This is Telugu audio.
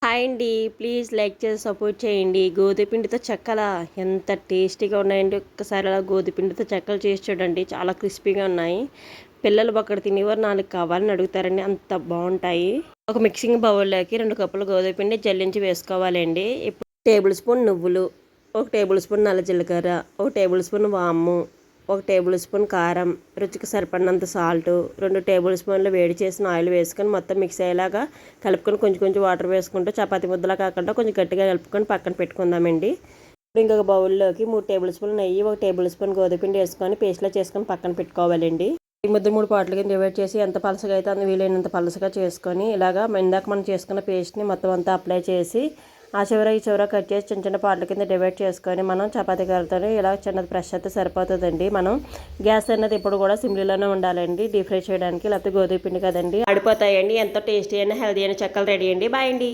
హాయ్ అండి. ప్లీజ్ లైక్ చేసి సపోర్ట్ చేయండి. గోధుమపిండితో చెక్కల ఎంత టేస్టీగా ఉన్నాయండి. ఒక్కసారి అలా గోధుమపిండితో చెక్కలు చేసి చూడండి. చాలా క్రిస్పీగా ఉన్నాయి. పిల్లలు ఒకటి తినేవారు 4 కావాలని అడుగుతారండి. అంత బాగుంటాయి. ఒక మిక్సింగ్ బౌల్లోకి 2 కప్పులు గోధుమపిండి జల్లించి వేసుకోవాలండి. ఇప్పుడు టేబుల్ స్పూన్ నువ్వులు, 1 టేబుల్ స్పూన్ నల్ల జీలకర్ర, 1 టేబుల్ స్పూన్ వాము, 1 టేబుల్ స్పూన్ కారం, రుచికి సరిపడినంత సాల్టు, 2 టేబుల్ స్పూన్లు వేడి చేసిన ఆయిల్ వేసుకొని మొత్తం మిక్స్ అయ్యేలాగా కలుపుకొని కొంచెం కొంచెం వాటర్ వేసుకుంటూ చపాతీ ముద్దలా కాకుండా కొంచెం గట్టిగా కలుపుకొని పక్కన పెట్టుకుందామండి. ఇప్పుడు ఇంకొక బౌల్లోకి 3 టేబుల్ స్పూన్ నెయ్యి, 1 టేబుల్ స్పూన్ గోధుమపిండి వేసుకొని పేస్ట్లా చేసుకొని పక్కన పెట్టుకోవాలండి. ఈ ముద్ద 3 పార్ట్ల కింద డివైడ్ చేసి ఎంత పలసగా అయితే అంత వీలైనంత పలసగా చేసుకొని ఇలాగా ఇందాక మనం చేసుకున్న పేస్ట్ని మొత్తం అంతా అప్లై చేసి ఆ చివర ఈ చివర కట్ చేసి చిన్న చిన్న పార్ట్ల కింద డివైడ్ చేసుకొని మనం చపాతీ కర్రతో ఇలా చిన్నది ప్రెస్ అయితే సరిపోతుందండి. మనం గ్యాస్ అనేది ఎప్పుడు కూడా సిమ్లీలోనే ఉండాలండి డీప్ ఫ్రై చేయడానికి. లేకపోతే గోధుమ పిండి కదండి ఆడిపోతాయండి. ఎంతో టేస్టీ అయినా హెల్దీ అయిన చెక్కలు రెడీ అండి. బాయ్ అండి.